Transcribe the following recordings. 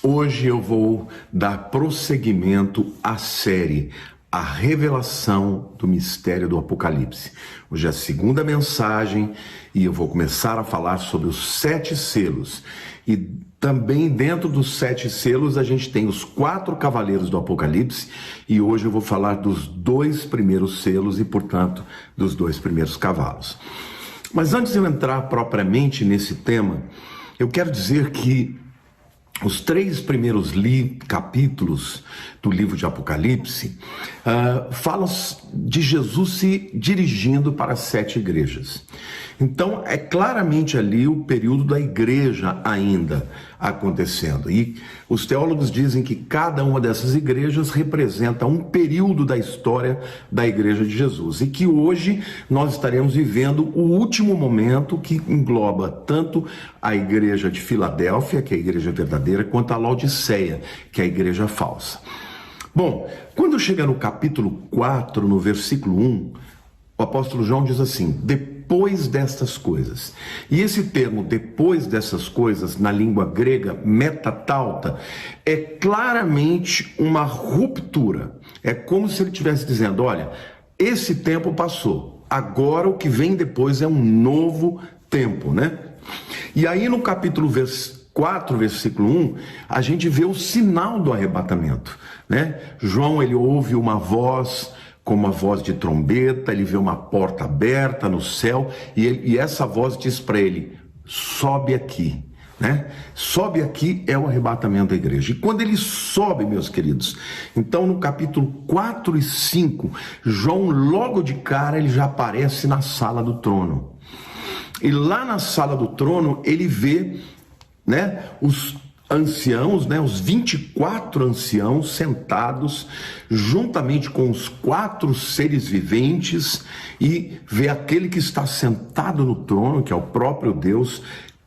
Hoje eu vou dar prosseguimento à série A Revelação do Mistério do Apocalipse. Hoje é a segunda mensagem e eu vou começar a falar sobre os 7 selos. E também dentro dos 7 selos a gente tem os 4 cavaleiros do Apocalipse e hoje eu vou falar dos 2 primeiros selos e, portanto, dos 2 primeiros cavalos. Mas antes de eu entrar propriamente nesse tema, eu quero dizer que os 3 primeiros capítulos do livro de Apocalipse falam de Jesus se dirigindo para as 7 igrejas. Então é claramente ali o período da igreja ainda acontecendo. E os teólogos dizem que cada uma dessas igrejas representa um período da história da igreja de Jesus. E que hoje nós estaremos vivendo o último momento que engloba tanto a igreja de Filadélfia, que é a igreja verdadeira, quanto a Laodiceia, que é a igreja falsa. Bom, quando chega no capítulo 4, no versículo 1, o apóstolo João diz assim: depois destas coisas. E esse termo, depois dessas coisas, na língua grega, metatauta, é claramente uma ruptura. É como se ele estivesse dizendo: olha, esse tempo passou, agora o que vem depois é um novo tempo, né? E aí no capítulo 4, versículo 1, a gente vê o sinal do arrebatamento, né? João, ele ouve uma voz como a voz de trombeta, ele vê uma porta aberta no céu e essa voz diz para ele: sobe aqui, né? Sobe aqui é o arrebatamento da igreja. E quando ele sobe, meus queridos, então no capítulo 4 e 5, João logo de cara ele já aparece na sala do trono. E lá na sala do trono ele vê, né, os anciãos, né, os 24 anciãos sentados juntamente com os 4 seres viventes, e vê aquele que está sentado no trono, que é o próprio Deus,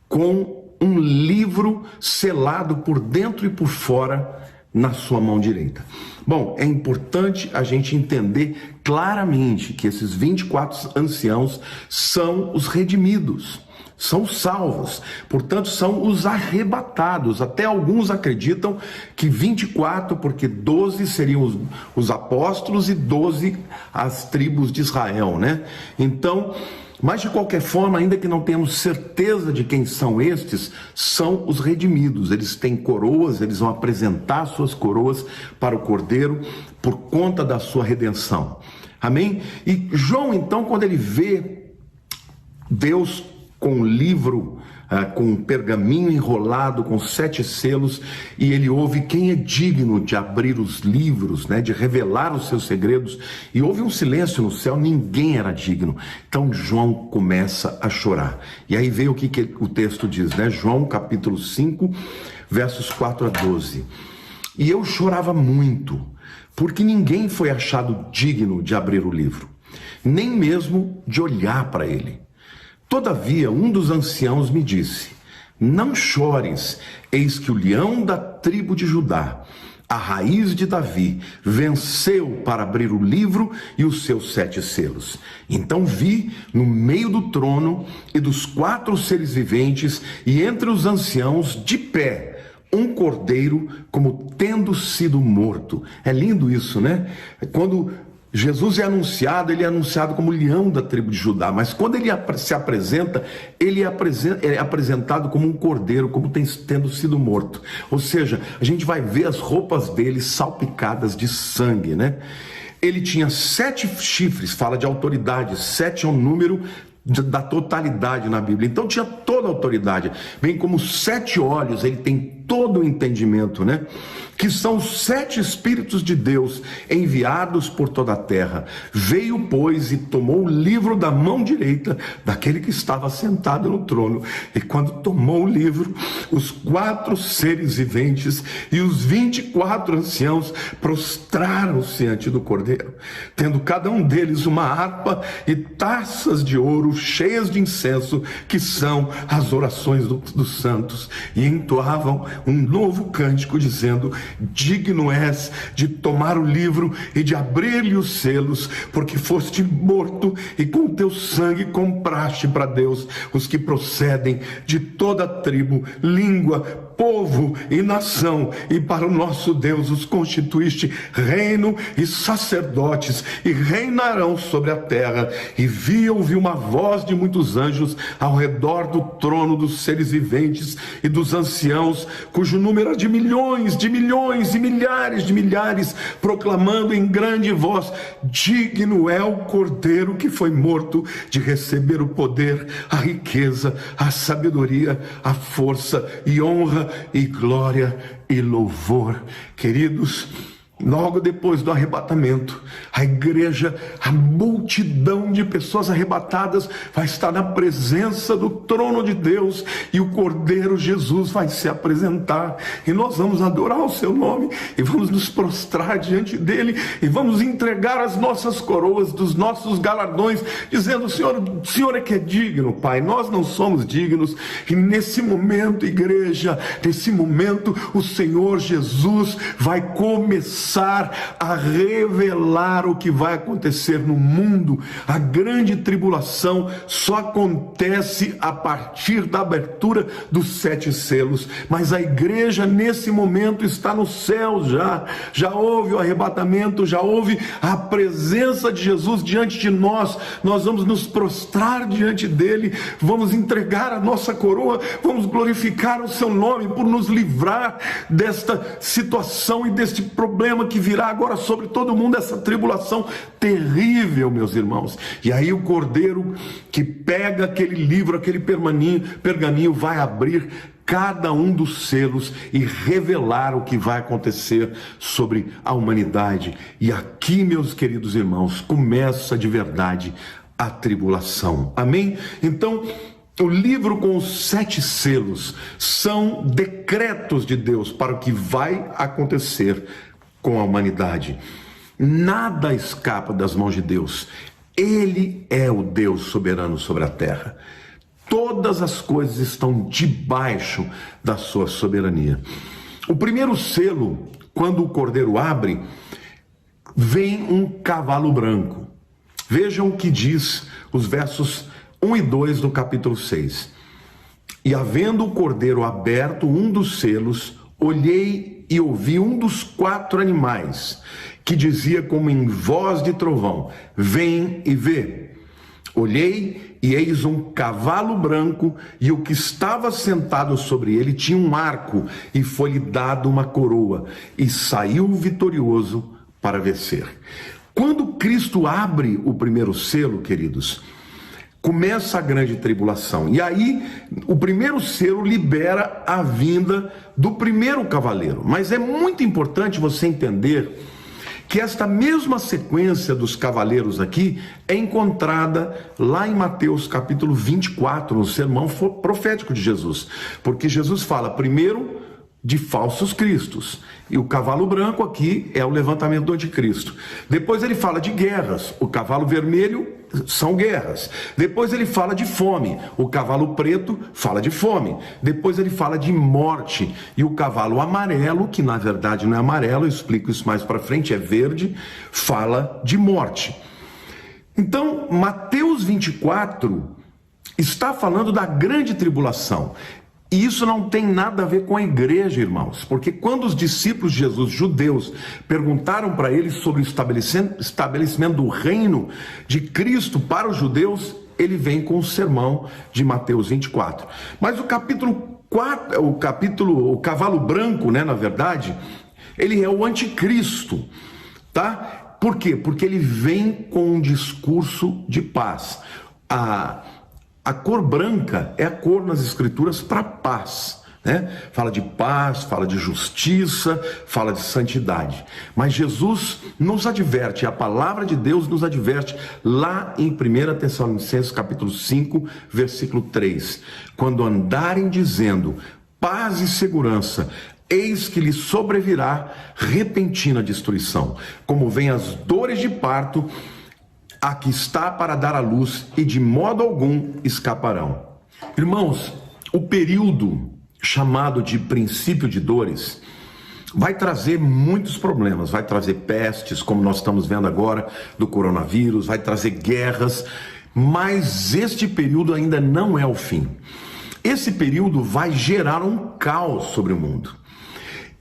com um livro selado por dentro e por fora na sua mão direita. Bom, é importante a gente entender claramente que esses 24 anciãos são os redimidos, são salvos, portanto são os arrebatados. Até alguns acreditam que 24, porque 12 seriam os apóstolos e 12 as tribos de Israel, né? Então, mas de qualquer forma, ainda que não tenhamos certeza de quem são estes, são os redimidos. Eles têm coroas, eles vão apresentar suas coroas para o Cordeiro por conta da sua redenção. Amém? E João, então, quando ele vê Deus com um livro, com um pergaminho enrolado, com 7 selos, e ele ouve quem é digno de abrir os livros, né, de revelar os seus segredos, e houve um silêncio no céu, ninguém era digno. Então João começa a chorar. E aí vem o que o texto diz, né? João capítulo 5, versos 4 a 12. E eu chorava muito, porque ninguém foi achado digno de abrir o livro, nem mesmo de olhar para ele. Todavia, um dos anciãos me disse: não chores, eis que o leão da tribo de Judá, a raiz de Davi, venceu para abrir o livro e os seus 7 selos. Então vi no meio do trono e dos 4 seres viventes e entre os anciãos de pé um cordeiro como tendo sido morto. É lindo isso, né? Quando Jesus é anunciado como leão da tribo de Judá, mas quando ele se apresenta, ele é apresentado como um cordeiro, como tendo sido morto. Ou seja, a gente vai ver as roupas dele salpicadas de sangue, né? Ele tinha 7 chifres, fala de autoridade, 7 é um número da totalidade na Bíblia, então tinha toda a autoridade, bem como 7 olhos, ele tem todo o entendimento, né? Que são os 7 Espíritos de Deus enviados por toda a terra. Veio, pois, e tomou o livro da mão direita daquele que estava sentado no trono. E quando tomou o livro, os 4 seres viventes e os 24 anciãos prostraram-se diante do Cordeiro, tendo cada um deles uma harpa e taças de ouro cheias de incenso, que são as orações dos santos, e entoavam um novo cântico, dizendo: digno és de tomar o livro e de abrir-lhe os selos, porque foste morto e com teu sangue compraste para Deus os que procedem de toda tribo, língua, povo e nação, e para o nosso Deus os constituíste reino e sacerdotes, e reinarão sobre a terra. E ouvi uma voz de muitos anjos ao redor do trono dos seres viventes e dos anciãos, cujo número é de milhões e milhares de milhares, proclamando em grande voz: digno é o Cordeiro que foi morto de receber o poder, a riqueza, a sabedoria, a força e honra e glória e louvor. Queridos, logo depois do arrebatamento, a igreja, a multidão de pessoas arrebatadas vai estar na presença do trono de Deus, e o Cordeiro Jesus vai se apresentar, e nós vamos adorar o seu nome, e vamos nos prostrar diante dele, e vamos entregar as nossas coroas dos nossos galardões, dizendo: o Senhor é que é digno, Pai, nós não somos dignos. E nesse momento, igreja, nesse momento, o Senhor Jesus vai começar a revelar o que vai acontecer no mundo. A grande tribulação só acontece a partir da abertura dos 7 selos, mas a igreja nesse momento está no céu. Já houve o arrebatamento, já houve a presença de Jesus diante de nós. Nós vamos nos prostrar diante dele, vamos entregar a nossa coroa, vamos glorificar o seu nome por nos livrar desta situação e deste problema que virá agora sobre todo mundo, essa tribulação terrível, meus irmãos. E aí o Cordeiro que pega aquele livro, aquele pergaminho, vai abrir cada um dos selos e revelar o que vai acontecer sobre a humanidade. E aqui, meus queridos irmãos, começa de verdade a tribulação. Amém? Então, o livro com os 7 selos são decretos de Deus para o que vai acontecer com a humanidade. Nada escapa das mãos de Deus. Ele é o Deus soberano sobre a terra. Todas as coisas estão debaixo da sua soberania. O primeiro selo, quando o Cordeiro abre, vem um cavalo branco. Vejam o que diz os versos 1 e 2 do capítulo 6. E havendo o Cordeiro aberto um dos selos, olhei e ouvi um dos 4 animais, que dizia como em voz de trovão: vem e vê. Olhei e eis um cavalo branco, e o que estava sentado sobre ele tinha um arco, e foi-lhe dado uma coroa, e saiu vitorioso para vencer. Quando Cristo abre o primeiro selo, queridos, começa a grande tribulação. E aí, o primeiro selo libera a vinda do primeiro cavaleiro. Mas é muito importante você entender que esta mesma sequência dos cavaleiros aqui é encontrada lá em Mateus capítulo 24, no sermão profético de Jesus. Porque Jesus fala primeiro de falsos cristos, e o cavalo branco aqui é o levantamento do anticristo. Depois ele fala de guerras, o cavalo vermelho são guerras. Depois ele fala de fome, o cavalo preto fala de fome. Depois ele fala de morte, e o cavalo amarelo, que na verdade não é amarelo, eu explico isso mais para frente, é verde, fala de morte. Então Mateus 24 está falando da grande tribulação. E isso não tem nada a ver com a igreja, irmãos, porque quando os discípulos de Jesus, judeus, perguntaram para ele sobre o estabelecimento do reino de Cristo para os judeus, ele vem com o sermão de Mateus 24. Mas o capítulo 4, o cavalo branco, né, na verdade, ele é o anticristo, tá? Por quê? Porque ele vem com um discurso de paz. A cor branca é a cor nas escrituras para paz, né? Fala de paz, fala de justiça, fala de santidade. Mas Jesus nos adverte, a palavra de Deus nos adverte lá em 1 Tessalonicenses capítulo 5, versículo 3. Quando andarem dizendo paz e segurança, eis que lhe sobrevirá repentina destruição, como vem as dores de parto, a que está para dar à luz, e de modo algum escaparão. Irmãos, o período chamado de princípio de dores vai trazer muitos problemas, vai trazer pestes, como nós estamos vendo agora do coronavírus, vai trazer guerras, mas este período ainda não é o fim. esse período vai gerar um caos sobre o mundo.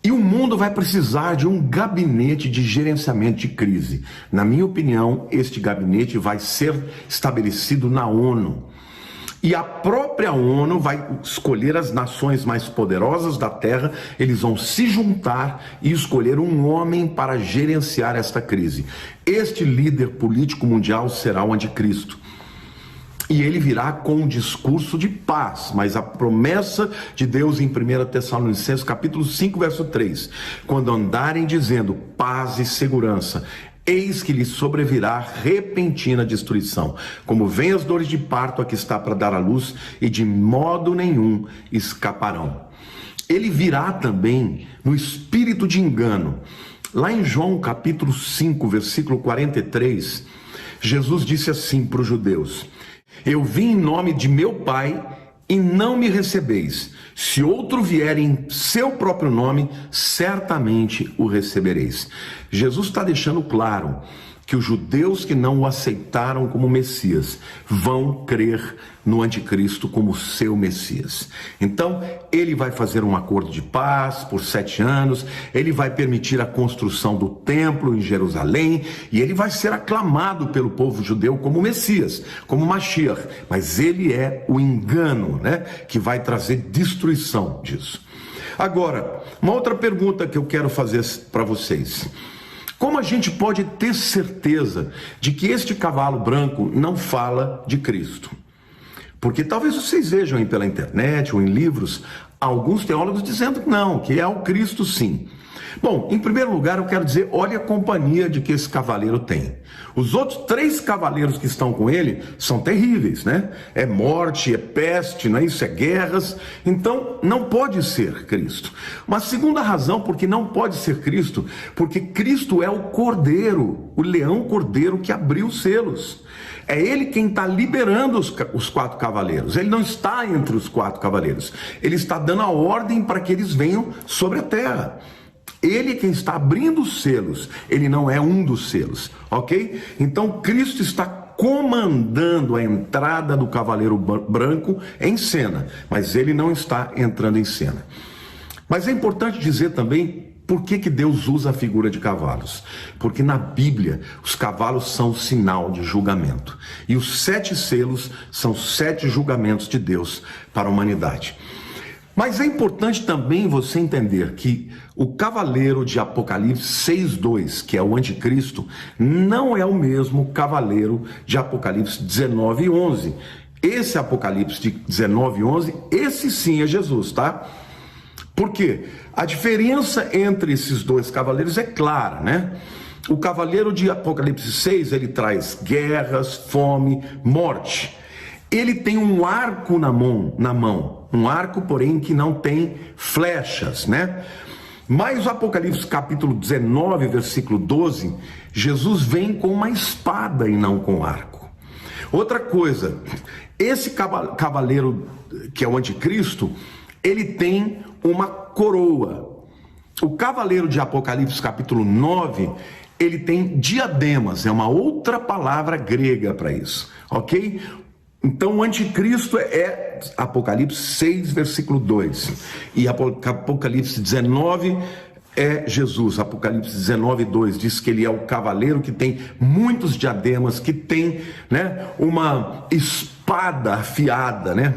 E o mundo vai precisar de um gabinete de gerenciamento de crise. Na minha opinião, este gabinete vai ser estabelecido na ONU. E a própria ONU vai escolher as nações mais poderosas da Terra, eles vão se juntar e escolher um homem para gerenciar esta crise. Este líder político mundial será o anticristo. E ele virá com um discurso de paz, mas a promessa de Deus em 1 Tessalonicenses capítulo 5, verso 3, quando andarem dizendo paz e segurança, eis que lhes sobrevirá repentina destruição, como vem as dores de parto a que está para dar à luz, e de modo nenhum escaparão. Ele virá também no espírito de engano. Lá em João capítulo 5, versículo 43, Jesus disse assim para os judeus: eu vim em nome de meu Pai e não me recebeis. Se outro vier em seu próprio nome, certamente o recebereis. Jesus está deixando claro que os judeus que não o aceitaram como Messias vão crer no anticristo como seu Messias. Então, ele vai fazer um acordo de paz por 7 anos, ele vai permitir a construção do templo em Jerusalém, e ele vai ser aclamado pelo povo judeu como Messias, como Mashiach, mas ele é o engano, que vai trazer destruição disso. Agora, uma outra pergunta que eu quero fazer para vocês: como a gente pode ter certeza de que este cavalo branco não fala de Cristo? Porque talvez vocês vejam aí pela internet ou em livros alguns teólogos dizendo que não, que é o Cristo sim. Bom, em primeiro lugar eu quero dizer, olha a companhia de que esse cavaleiro tem. Os outros 3 cavaleiros que estão com ele são terríveis, É morte, é peste, isso é guerras. Então não pode ser Cristo. Uma segunda razão porque não pode ser Cristo, porque Cristo é o cordeiro, o leão cordeiro que abriu os selos. É ele quem está liberando os 4 cavaleiros. Ele não está entre os 4 cavaleiros. Ele está dando a ordem para que eles venham sobre a terra. Ele é quem está abrindo os selos. Ele não é um dos selos, ok? Então Cristo está comandando a entrada do cavaleiro branco em cena, mas ele não está entrando em cena. Mas é importante dizer também por que Deus usa a figura de cavalos. Porque na Bíblia os cavalos são sinal de julgamento, e os 7 selos são 7 julgamentos de Deus para a humanidade. Mas é importante também você entender que o cavaleiro de Apocalipse 6:2, que é o anticristo, não é o mesmo cavaleiro de Apocalipse 19:11. Esse Apocalipse de 19:11, esse sim é Jesus, tá? Por quê? A diferença entre esses 2 cavaleiros é clara, O cavaleiro de Apocalipse 6, ele traz guerras, fome, morte. Ele tem um arco na mão, um arco, porém, que não tem flechas, Mas o Apocalipse capítulo 19, versículo 12, Jesus vem com uma espada e não com arco. Outra coisa, esse cavaleiro que é o anticristo, ele tem uma coroa. O cavaleiro de Apocalipse capítulo 9, ele tem diademas, é uma outra palavra grega para isso, ok? Então o anticristo é Apocalipse 6, versículo 2. E Apocalipse 19 é Jesus. Apocalipse 19, 2 diz que ele é o cavaleiro que tem muitos diademas, que tem uma espada afiada,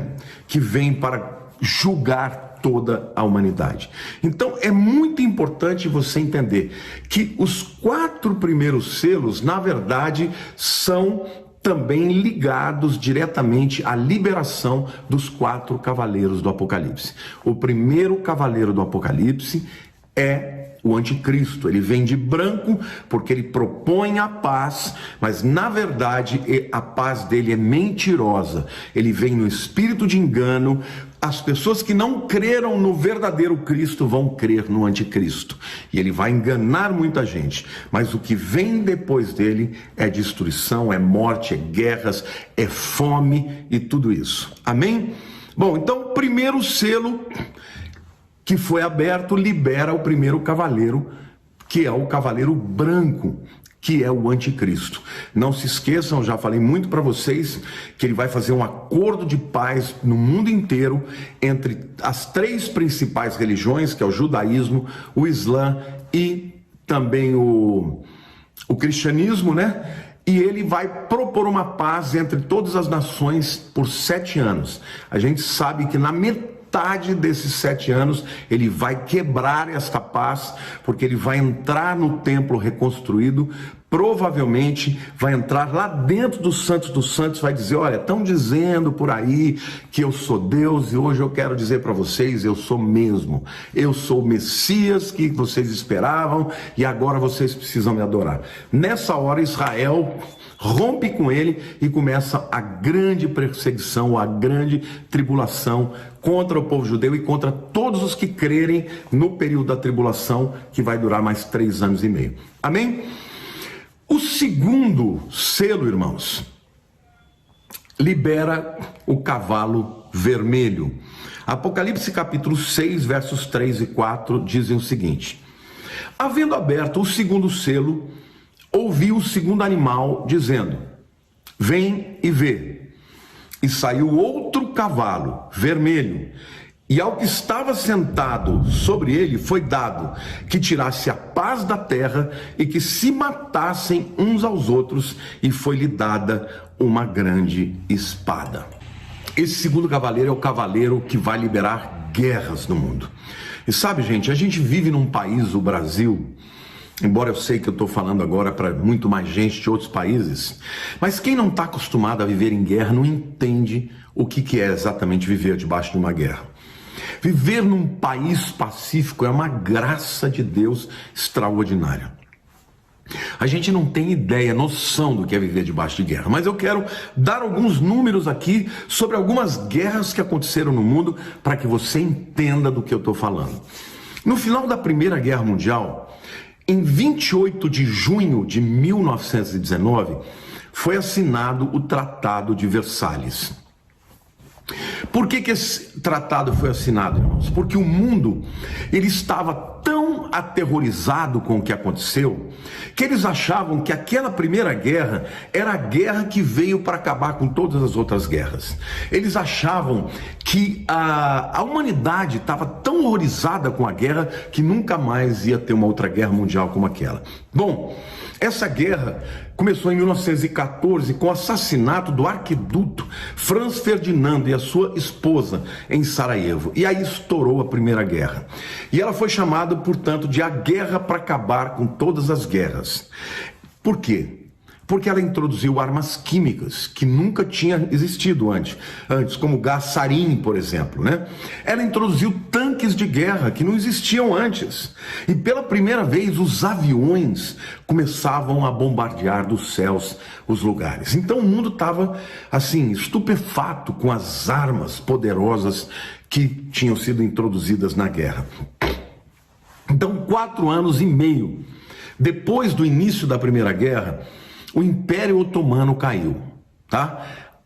que vem para julgar toda a humanidade. Então é muito importante você entender que os 4 primeiros selos, na verdade, são também ligados diretamente à liberação dos 4 cavaleiros do Apocalipse. O primeiro cavaleiro do Apocalipse é o anticristo. Ele vem de branco porque ele propõe a paz, mas na verdade a paz dele é mentirosa. Ele vem no espírito de engano. As pessoas que não creram no verdadeiro Cristo vão crer no anticristo, e ele vai enganar muita gente, mas o que vem depois dele é destruição, é morte, é guerras, é fome e tudo isso. Amém? Bom, então o primeiro selo que foi aberto libera o primeiro cavaleiro, que é o cavaleiro branco. que é o anticristo. Não se esqueçam, já falei muito para vocês, que ele vai fazer um acordo de paz no mundo inteiro entre as três principais religiões, que é o judaísmo, o islã e também o cristianismo, né? E ele vai propor uma paz entre todas as nações por 7 anos. A gente sabe que na metade desses 7 anos ele vai quebrar esta paz, porque ele vai entrar no templo reconstruído, provavelmente vai entrar lá dentro dos santos, vai dizer: olha, estão dizendo por aí que eu sou Deus, e hoje eu quero dizer para vocês, eu sou mesmo. Eu sou o Messias que vocês esperavam, e agora vocês precisam me adorar. Nessa hora Israel rompe com ele e começa a grande perseguição, a grande tribulação contra o povo judeu e contra todos os que crerem no período da tribulação, que vai durar mais 3 anos e meio. Amém? O segundo selo, irmãos, libera o cavalo vermelho. Apocalipse capítulo 6, versos 3 e 4 dizem o seguinte: havendo aberto o segundo selo, ouvi o segundo animal dizendo: vem e vê. E saiu outro cavalo vermelho, e ao que estava sentado sobre ele foi dado que tirasse a paz da terra e que se matassem uns aos outros, e foi-lhe dada uma grande espada. Esse segundo cavaleiro é o cavaleiro que vai liberar guerras no mundo. E sabe, gente, a gente vive num país, o Brasil, embora eu sei que eu estou falando agora para muito mais gente de outros países, mas quem não está acostumado a viver em guerra não entende o que é exatamente viver debaixo de uma guerra. Viver num país pacífico é uma graça de Deus extraordinária. A gente não tem ideia, noção do que é viver debaixo de guerra, mas eu quero dar alguns números aqui sobre algumas guerras que aconteceram no mundo para que você entenda do que eu estou falando. No final da Primeira Guerra Mundial, em 28 de junho de 1919, foi assinado o Tratado de Versalhes. Por que esse tratado foi assinado, irmãos? Porque o mundo, ele estava tão aterrorizado com o que aconteceu, que eles achavam que aquela primeira guerra era a guerra que veio para acabar com todas as outras guerras. Eles achavam que a humanidade estava tão horrorizada com a guerra que nunca mais ia ter uma outra guerra mundial como aquela. Bom, essa guerra começou em 1914 com o assassinato do arquiduque Franz Ferdinando e a sua esposa em Sarajevo. E aí estourou a Primeira Guerra. E ela foi chamada, portanto, de a guerra para acabar com todas as guerras. Por quê? Porque ela introduziu armas químicas que nunca tinha existido antes, como o gás sarin, por exemplo, né? Ela introduziu tanques de guerra que não existiam antes. E pela primeira vez os aviões começavam a bombardear dos céus os lugares. Então o mundo estava assim, estupefato com as armas poderosas que tinham sido introduzidas na guerra. Então, 4 anos e meio depois do início da Primeira Guerra, o Império Otomano caiu, tá?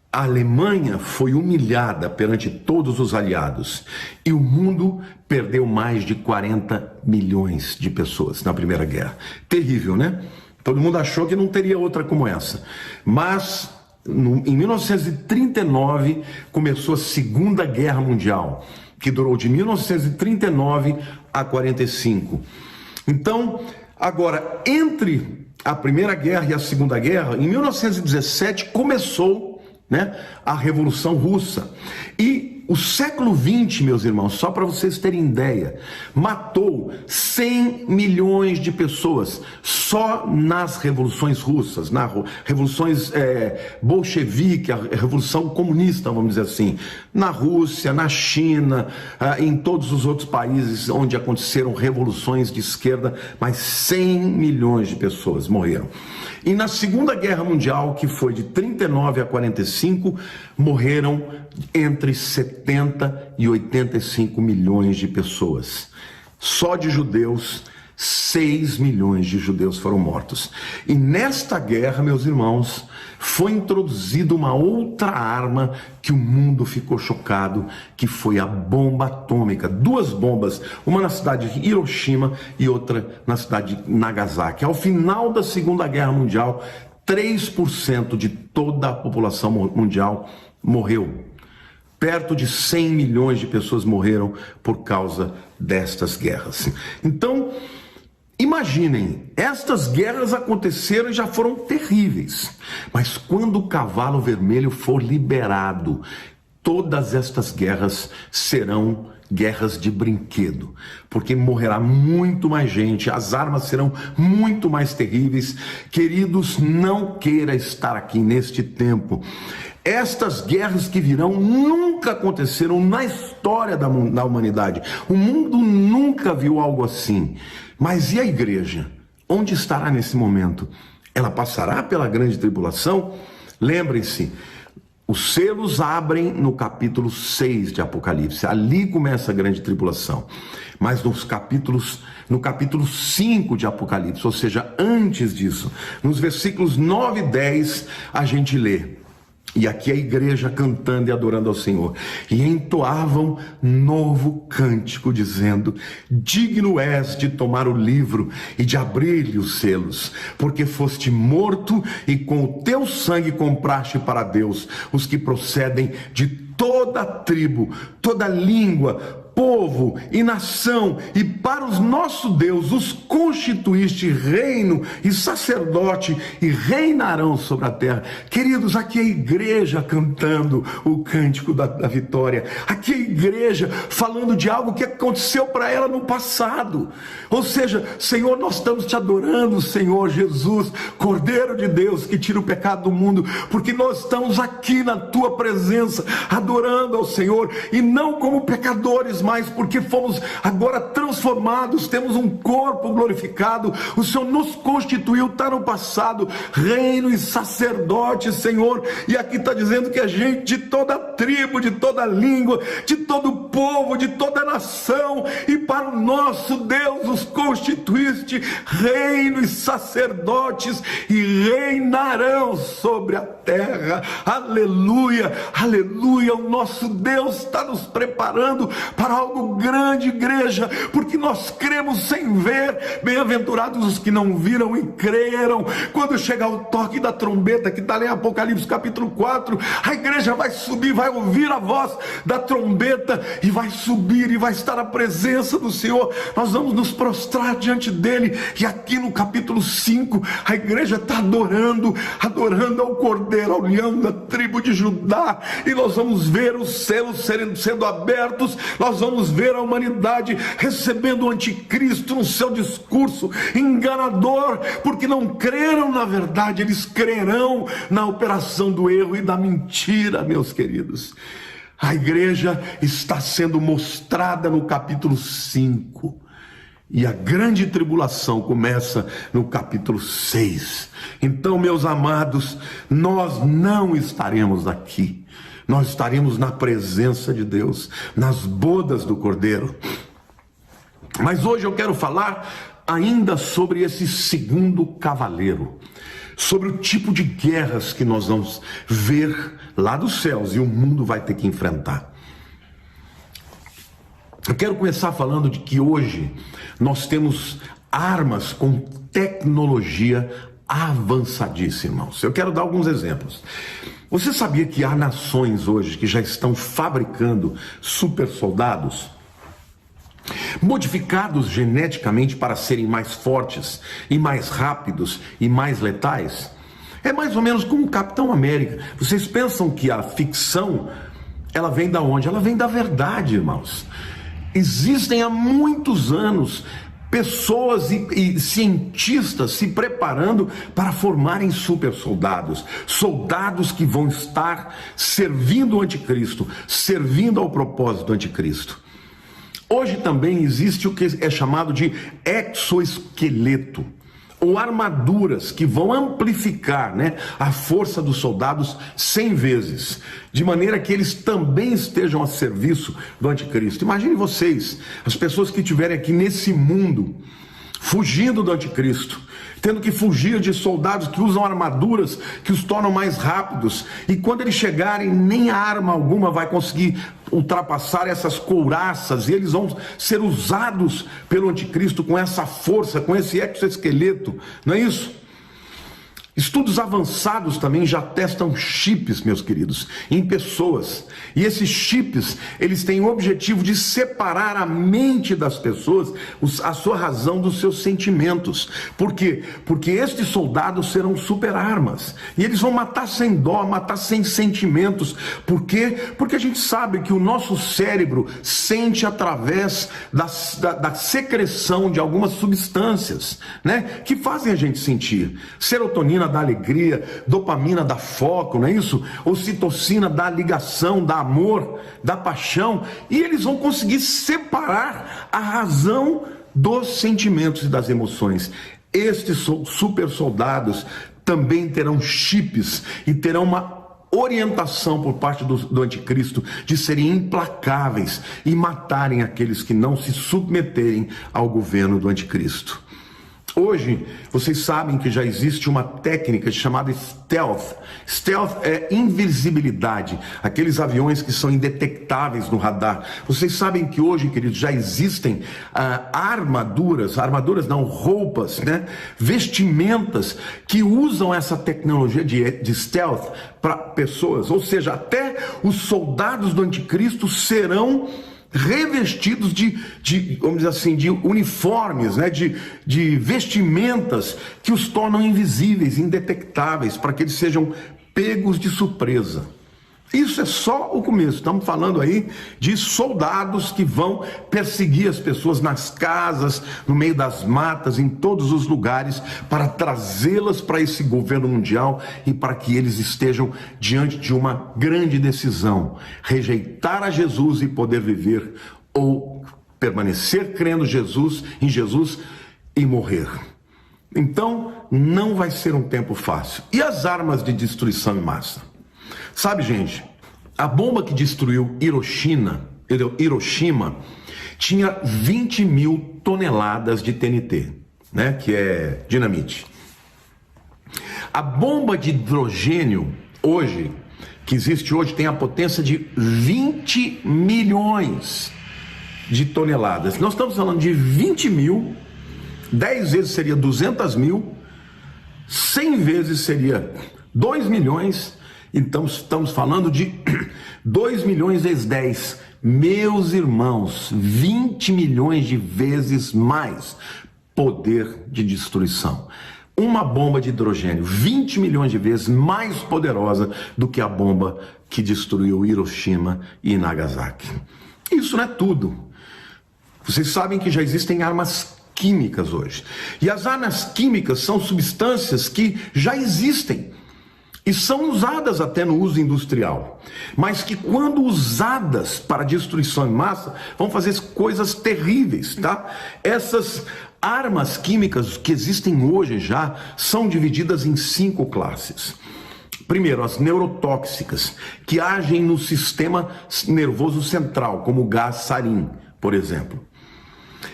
A Alemanha foi humilhada perante todos os aliados e o mundo perdeu mais de 40 milhões de pessoas na Primeira Guerra. Terrível, né? Todo mundo achou que não teria outra como essa. Mas em 1939 começou a Segunda Guerra Mundial, que durou de 1939 a 45. Então, agora, entre a Primeira Guerra e a Segunda Guerra, em 1917 começou, né, a Revolução Russa. E o século XX, meus irmãos, só para vocês terem ideia, matou 100 milhões de pessoas só nas revoluções russas, nas revoluções bolchevique, a revolução comunista, vamos dizer assim, na Rússia, na China, em todos os outros países onde aconteceram revoluções de esquerda, mas 100 milhões de pessoas morreram. E na Segunda Guerra Mundial, que foi de 39 a 45, morreram entre 70 e 85 milhões de pessoas. Só de judeus, 6 milhões de judeus foram mortos. E nesta guerra, meus irmãos, foi introduzida uma outra arma que o mundo ficou chocado, que foi a bomba atômica. 2 bombas, uma na cidade de Hiroshima e outra na cidade de Nagasaki. Ao final da Segunda Guerra Mundial, 3% de toda a população mundial morreu. Perto de 100 milhões de pessoas morreram por causa destas guerras. Então, imaginem, estas guerras aconteceram e já foram terríveis. Mas quando o cavalo vermelho for liberado, todas estas guerras serão guerras de brinquedo, porque morrerá muito mais gente, as armas serão muito mais terríveis. Queridos, não queira estar aqui neste tempo. Estas guerras que virão nunca aconteceram na história da humanidade. O mundo nunca viu algo assim. Mas e a igreja? Onde estará nesse momento? Ela passará pela grande tribulação? Lembrem-se, os selos abrem no capítulo 6 de Apocalipse. Ali começa a grande tribulação. Mas no capítulo 5 de Apocalipse, ou seja, antes disso, nos versículos 9 e 10, a gente lê. E aqui a igreja cantando e adorando ao Senhor. E entoavam novo cântico, dizendo: digno és de tomar o livro e de abrir-lhe os selos, porque foste morto e com o teu sangue compraste para Deus os que procedem de toda tribo, toda língua, povo e nação, e para o nosso Deus os constituíste reino e sacerdote, e reinarão sobre a terra. Queridos, aqui é a igreja cantando o cântico da vitória, aqui é a igreja falando de algo que aconteceu para ela no passado. Ou seja, Senhor, nós estamos te adorando, Senhor Jesus, Cordeiro de Deus que tira o pecado do mundo, porque nós estamos aqui na tua presença adorando ao Senhor, e não como pecadores, mas porque fomos agora transformados, temos um corpo glorificado. O Senhor nos constituiu, está no passado, reino e sacerdote, Senhor. E aqui está dizendo que a gente de toda tribo, de toda língua, de todo povo, de toda nação, e para o nosso Deus os constituíste reino e sacerdotes, e reinarão sobre a terra. Aleluia, aleluia. O nosso Deus está nos preparando para algo grande, igreja, porque nós cremos sem ver. Bem-aventurados os que não viram e creram. Quando chegar o toque da trombeta, que está lá em Apocalipse capítulo 4, a igreja vai subir, vai ouvir a voz da trombeta, e vai subir, e vai estar na presença do Senhor. Nós vamos nos prostrar diante dele, e aqui no capítulo 5, a igreja está adorando ao Cordeiro, ao leão da tribo de Judá, e nós vamos ver os céus sendo abertos, nós vamos ver a humanidade recebendo o anticristo no seu discurso enganador, porque não creram na verdade, eles crerão na operação do erro e da mentira, meus queridos. A igreja está sendo mostrada no capítulo 5, e a grande tribulação começa no capítulo 6. Então, meus amados, nós não estaremos aqui. Nós estaremos na presença de Deus, nas bodas do Cordeiro. Mas hoje eu quero falar ainda sobre esse segundo cavaleiro, sobre o tipo de guerras que nós vamos ver lá dos céus e o mundo vai ter que enfrentar. Eu quero começar falando de que hoje nós temos armas com tecnologia avançadíssima, irmãos. Eu quero dar alguns exemplos. Você sabia que há nações hoje que já estão fabricando super soldados modificados geneticamente para serem mais fortes e mais rápidos e mais letais? É mais ou menos como o Capitão América. Vocês pensam que a ficção, ela vem da onde? Ela vem da verdade, irmãos. Existem há muitos anos pessoas e cientistas se preparando para formarem super soldados, soldados que vão estar servindo o anticristo, servindo ao propósito do anticristo. Hoje também existe o que é chamado de exoesqueleto, ou armaduras que vão amplificar, a força dos soldados 100 vezes, de maneira que eles também estejam a serviço do anticristo. Imagine vocês, as pessoas que estiverem aqui nesse mundo, fugindo do anticristo, tendo que fugir de soldados que usam armaduras que os tornam mais rápidos, e quando eles chegarem, nem arma alguma vai conseguir ultrapassar essas couraças, e eles vão ser usados pelo anticristo com essa força, com esse exoesqueleto, não é isso? Estudos avançados também já testam chips, meus queridos, em pessoas. E esses chips, eles têm o objetivo de separar a mente das pessoas, a sua razão dos seus sentimentos. Por quê? Porque estes soldados serão super armas. E eles vão matar sem dó, matar sem sentimentos. Por quê? Porque a gente sabe que o nosso cérebro sente através da secreção de algumas substâncias, né, que fazem a gente sentir. Serotonina da alegria, dopamina da foco, não é isso? Ocitocina da ligação, da amor, da paixão, e eles vão conseguir separar a razão dos sentimentos e das emoções. Estes super soldados também terão chips e terão uma orientação por parte do anticristo de serem implacáveis e matarem aqueles que não se submeterem ao governo do anticristo. Hoje, vocês sabem que já existe uma técnica chamada stealth. Stealth é invisibilidade, aqueles aviões que são indetectáveis no radar. Vocês sabem que hoje, queridos, já existem roupas, né? Vestimentas que usam essa tecnologia de stealth para pessoas. Ou seja, até os soldados do anticristo serão revestidos vamos dizer assim, de uniformes, né? de vestimentas que os tornam invisíveis, indetectáveis, para que eles sejam pegos de surpresa. Isso é só o começo. Estamos falando aí de soldados que vão perseguir as pessoas nas casas, no meio das matas, em todos os lugares, para trazê-las para esse governo mundial e para que eles estejam diante de uma grande decisão: rejeitar a Jesus e poder viver, ou permanecer crendo em Jesus e morrer. Então, não vai ser um tempo fácil. E as armas de destruição em massa? Sabe, gente, a bomba que destruiu Hiroshima tinha 20 mil toneladas de TNT, né, que é dinamite. A bomba de hidrogênio que existe hoje, tem a potência de 20 milhões de toneladas. Nós estamos falando de 20 mil, 10 vezes seria 200 mil, 100 vezes seria 2 milhões. Então estamos falando de 2 milhões vezes 10. Meus irmãos, 20 milhões de vezes mais poder de destruição. Uma bomba de hidrogênio 20 milhões de vezes mais poderosa do que a bomba que destruiu Hiroshima e Nagasaki. Isso não é tudo. Vocês sabem que já existem armas químicas hoje. E as armas químicas são substâncias que já existem e são usadas até no uso industrial, mas que quando usadas para destruição em massa, vão fazer coisas terríveis, tá? Essas armas químicas que existem hoje já são divididas em 5 classes. Primeiro, as neurotóxicas, que agem no sistema nervoso central, como o gás sarin, por exemplo.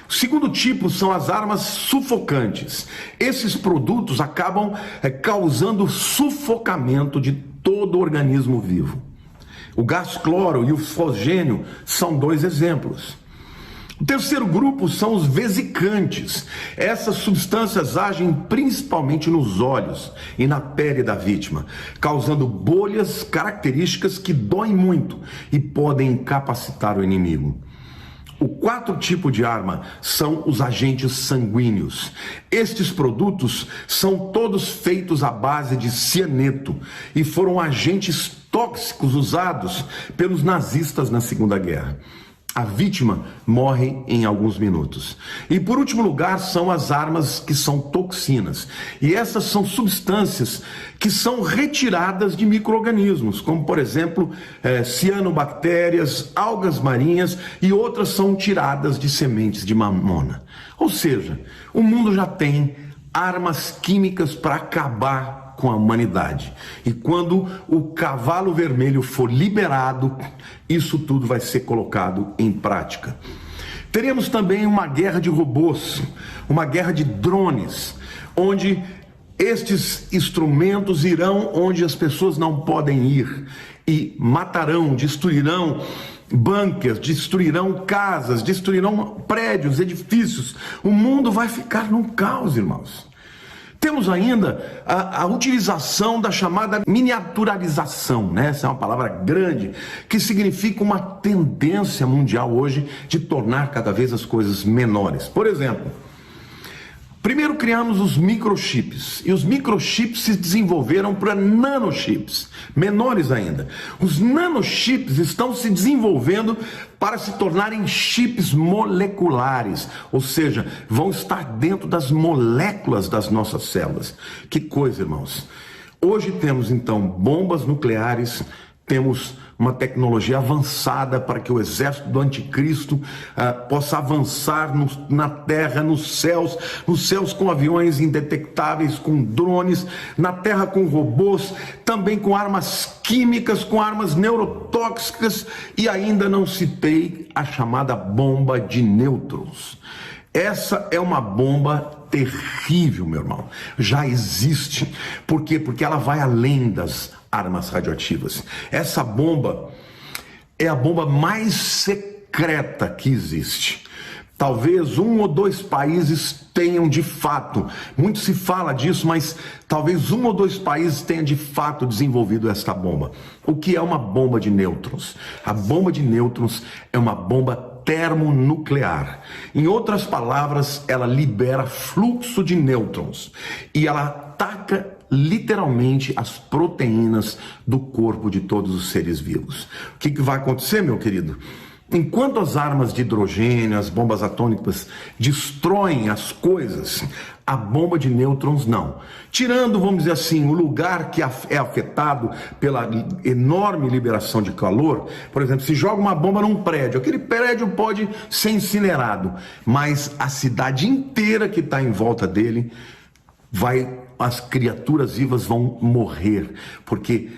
O segundo tipo são as armas sufocantes. Esses produtos acabam causando sufocamento de todo o organismo vivo. O gás cloro e o fosgênio são 2 exemplos. O terceiro grupo são os vesicantes. Essas substâncias agem principalmente nos olhos e na pele da vítima, causando bolhas características que doem muito e podem incapacitar o inimigo. O quarto tipo de arma são os agentes sanguíneos. Estes produtos são todos feitos à base de cianeto e foram agentes tóxicos usados pelos nazistas na Segunda Guerra. A vítima morre em alguns minutos. E por último lugar são as armas que são toxinas. E essas são substâncias que são retiradas de micro-organismos, como por exemplo cianobactérias, algas marinhas, e outras são tiradas de sementes de mamona. Ou seja, o mundo já tem armas químicas para acabar com a humanidade. E quando o cavalo vermelho for liberado, isso tudo vai ser colocado em prática. Teremos também uma guerra de robôs, uma guerra de drones, onde estes instrumentos irão onde as pessoas não podem ir e matarão, destruirão bunkers, destruirão casas, destruirão prédios, edifícios. O mundo vai ficar num caos, irmãos. Temos ainda a utilização da chamada miniaturização, né? Essa é uma palavra grande, que significa uma tendência mundial hoje de tornar cada vez as coisas menores. Por exemplo, primeiro criamos os microchips, e os microchips se desenvolveram para nanochips, menores ainda. Os nanochips estão se desenvolvendo para se tornarem chips moleculares, ou seja, vão estar dentro das moléculas das nossas células. Que coisa, irmãos! Hoje temos então bombas nucleares, temos uma tecnologia avançada para que o exército do anticristo possa avançar na terra, nos céus com aviões indetectáveis, com drones, na terra com robôs, também com armas químicas, com armas neurotóxicas, e ainda não citei a chamada bomba de nêutrons. Essa é uma bomba terrível, meu irmão. Já existe. Por quê? Porque ela vai além das armas radioativas. Essa bomba é a bomba mais secreta que existe. Talvez 1 ou 2 países tenham de fato, muito se fala disso, mas talvez 1 ou 2 países tenham de fato desenvolvido esta bomba. O que é uma bomba de nêutrons? A bomba de nêutrons é uma bomba termonuclear. Em outras palavras, ela libera fluxo de nêutrons e ela ataca literalmente as proteínas do corpo de todos os seres vivos. O que vai acontecer, meu querido? Enquanto as armas de hidrogênio, as bombas atômicas destroem as coisas, a bomba de nêutrons não. Tirando, vamos dizer assim, o lugar que é afetado pela enorme liberação de calor. Por exemplo, se joga uma bomba num prédio, aquele prédio pode ser incinerado, mas a cidade inteira que está em volta dele as criaturas vivas vão morrer, porque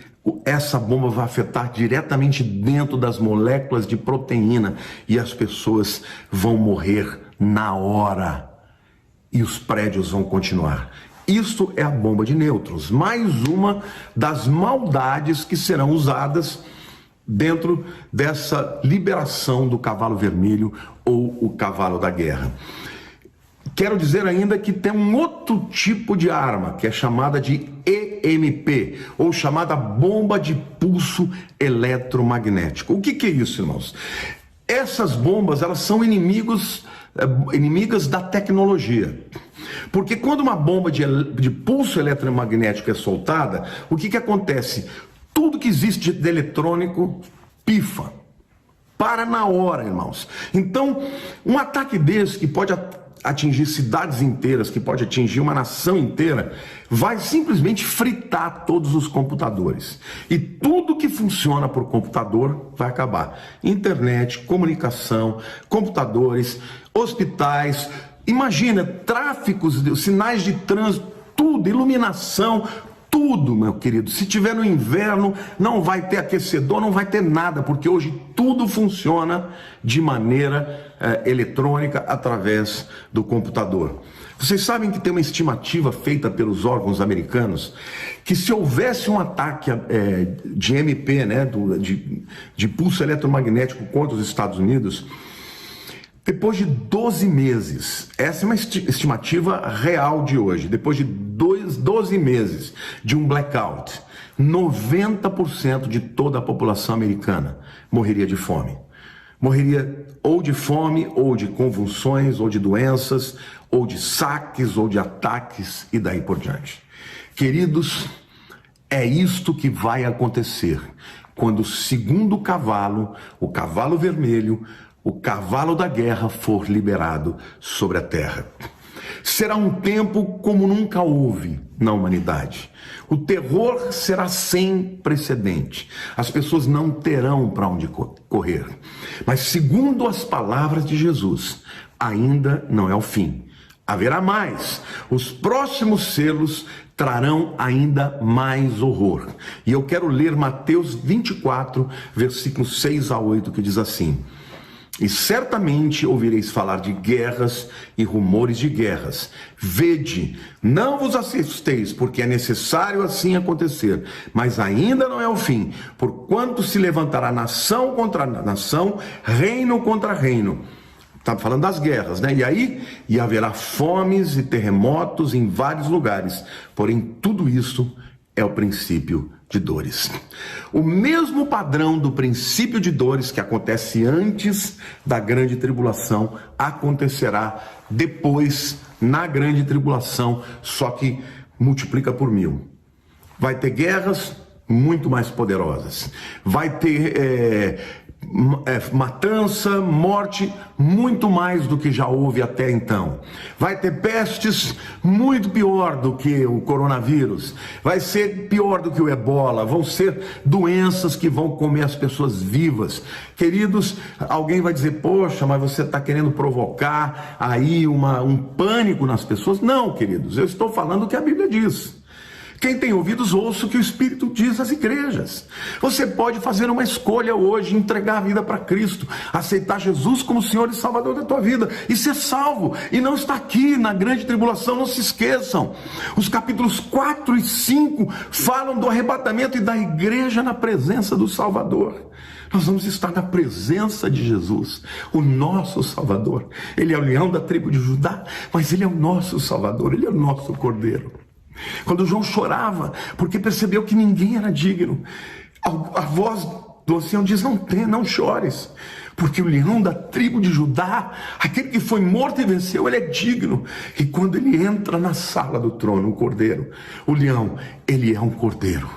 essa bomba vai afetar diretamente dentro das moléculas de proteína e as pessoas vão morrer na hora e os prédios vão continuar. Isso é a bomba de nêutrons, mais uma das maldades que serão usadas dentro dessa liberação do cavalo vermelho ou o cavalo da guerra. Quero dizer ainda que tem um outro tipo de arma, que é chamada de EMP, ou chamada bomba de pulso eletromagnético. O que é isso, irmãos? Essas bombas, elas são inimigas da tecnologia. Porque quando uma bomba de pulso eletromagnético é soltada, o que acontece? Tudo que existe de eletrônico pifa. Para na hora, irmãos. Então, um ataque desse que pode atingir cidades inteiras, que pode atingir uma nação inteira, vai simplesmente fritar todos os computadores. E tudo que funciona por computador vai acabar. Internet, comunicação, computadores, hospitais, imagina, tráficos, sinais de trânsito, tudo, iluminação, tudo, meu querido. Se tiver no inverno, não vai ter aquecedor, não vai ter nada, porque hoje tudo funciona de maneira eletrônica através do computador. Vocês sabem que tem uma estimativa feita pelos órgãos americanos que se houvesse um ataque de MP, né, de pulso eletromagnético contra os Estados Unidos, depois de 12 meses, essa é uma estimativa real de hoje, depois de 12 meses de um blackout, 90% de toda a população americana morreria de fome. Morreria ou de fome, ou de convulsões, ou de doenças, ou de saques, ou de ataques, e daí por diante. Queridos, é isto que vai acontecer quando o segundo cavalo, o cavalo vermelho, o cavalo da guerra for liberado sobre a terra. Será um tempo como nunca houve na humanidade. O terror será sem precedente. As pessoas não terão para onde correr. Mas segundo as palavras de Jesus, ainda não é o fim. Haverá mais. Os próximos selos trarão ainda mais horror. E eu quero ler Mateus 24, versículos 6 a 8, que diz assim: E certamente ouvireis falar de guerras e rumores de guerras. Vede, não vos assusteis, porque é necessário assim acontecer, mas ainda não é o fim, porquanto se levantará nação contra nação, reino contra reino. Está falando das guerras, né? E haverá fomes e terremotos em vários lugares, porém tudo isso é o princípio de dores. O mesmo padrão do princípio de dores que acontece antes da grande tribulação acontecerá depois na grande tribulação, só que multiplica por 1000. Vai ter guerras muito mais poderosas. Vai ter matança, morte, muito mais do que já houve até então. Vai ter pestes muito pior do que o coronavírus. Vai ser pior do que o ebola. Vão ser doenças que vão comer as pessoas vivas. Queridos, alguém vai dizer, poxa, mas você está querendo provocar aí um pânico nas pessoas. Não, queridos, eu estou falando o que a Bíblia diz. Quem tem ouvidos, ouça o que o Espírito diz às igrejas. Você pode fazer uma escolha hoje, entregar a vida para Cristo, aceitar Jesus como Senhor e Salvador da tua vida e ser salvo. E não está aqui na grande tribulação, não se esqueçam. Os capítulos 4 e 5 falam do arrebatamento e da igreja na presença do Salvador. Nós vamos estar na presença de Jesus, o nosso Salvador. Ele é o leão da tribo de Judá, mas ele é o nosso Salvador, ele é o nosso Cordeiro. Quando João chorava, porque percebeu que ninguém era digno, a voz do ancião diz, não chores, porque o leão da tribo de Judá, aquele que foi morto e venceu, ele é digno. E quando ele entra na sala do trono, o cordeiro, o leão, ele é um cordeiro.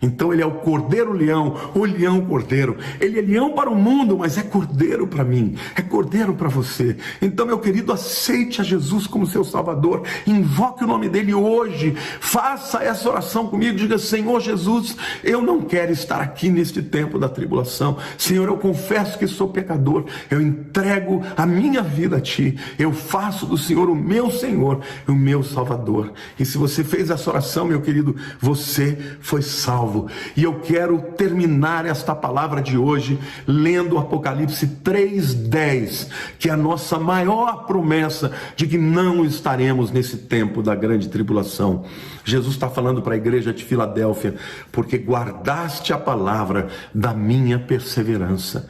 Então ele é o cordeiro-leão, o leão-cordeiro. Ele é leão para o mundo, mas é cordeiro para mim, é cordeiro para você. Então, meu querido, aceite a Jesus como seu Salvador, invoque o nome dele hoje, faça essa oração comigo, diga, Senhor Jesus, eu não quero estar aqui neste tempo da tribulação. Senhor, eu confesso que sou pecador, eu entrego a minha vida a Ti, eu faço do Senhor o meu Senhor, o meu Salvador. E se você fez essa oração, meu querido, você foi salvo. E eu quero terminar esta palavra de hoje lendo o Apocalipse 3:10, que é a nossa maior promessa de que não estaremos nesse tempo da grande tribulação. Jesus está falando para a igreja de Filadélfia, porque guardaste a palavra da minha perseverança.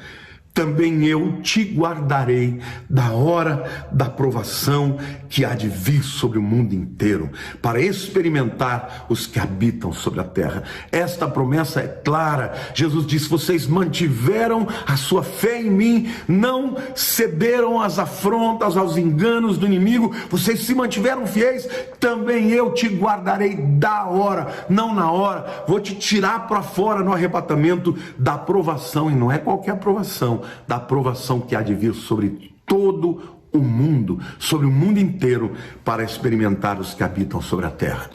Também eu te guardarei da hora da provação que há de vir sobre o mundo inteiro, para experimentar os que habitam sobre a terra. Esta promessa é clara. Jesus disse, vocês mantiveram a sua fé em mim, não cederam às afrontas, aos enganos do inimigo, vocês se mantiveram fiéis, também eu te guardarei da hora, não na hora, vou te tirar para fora no arrebatamento da provação, e não é qualquer provação, da provação que há de vir sobre todo o mundo, sobre o mundo inteiro, para experimentar os que habitam sobre a terra.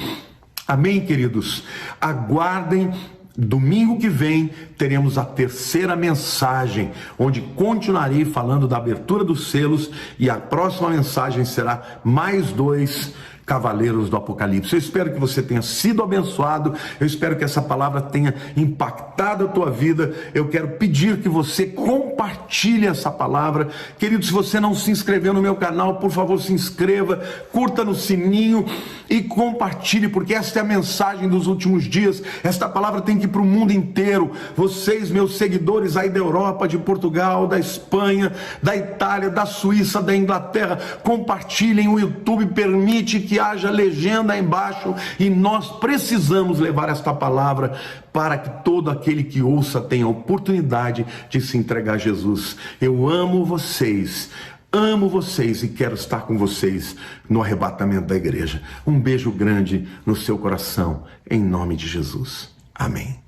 Amém, queridos? Aguardem, domingo que vem teremos a terceira mensagem, onde continuarei falando da abertura dos selos, e a próxima mensagem será mais 2 cavaleiros do Apocalipse. Eu espero que você tenha sido abençoado, eu espero que essa palavra tenha impactado a tua vida. Eu quero pedir que você compartilhe essa palavra. Querido, se você não se inscreveu no meu canal, por favor se inscreva, curta no sininho e compartilhe, porque esta é a mensagem dos últimos dias. Esta palavra tem que ir para o mundo inteiro. Vocês, meus seguidores aí da Europa, de Portugal, da Espanha, da Itália, da Suíça, da Inglaterra, compartilhem. O YouTube permite que haja legenda embaixo, e nós precisamos levar esta palavra para que todo aquele que ouça tenha a oportunidade de se entregar a Jesus. Eu amo vocês e quero estar com vocês no arrebatamento da igreja. Um beijo grande no seu coração, em nome de Jesus. Amém.